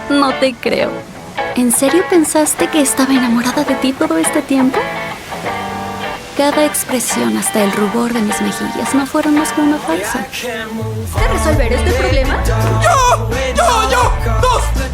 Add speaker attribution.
Speaker 1: No te creo. ¿En serio pensaste que estaba enamorada de ti todo este tiempo? Cada expresión, hasta el rubor de mis mejillas, no fueron más que una farsa. ¿De resolver este problema?
Speaker 2: ¡Yo! ¡Dos!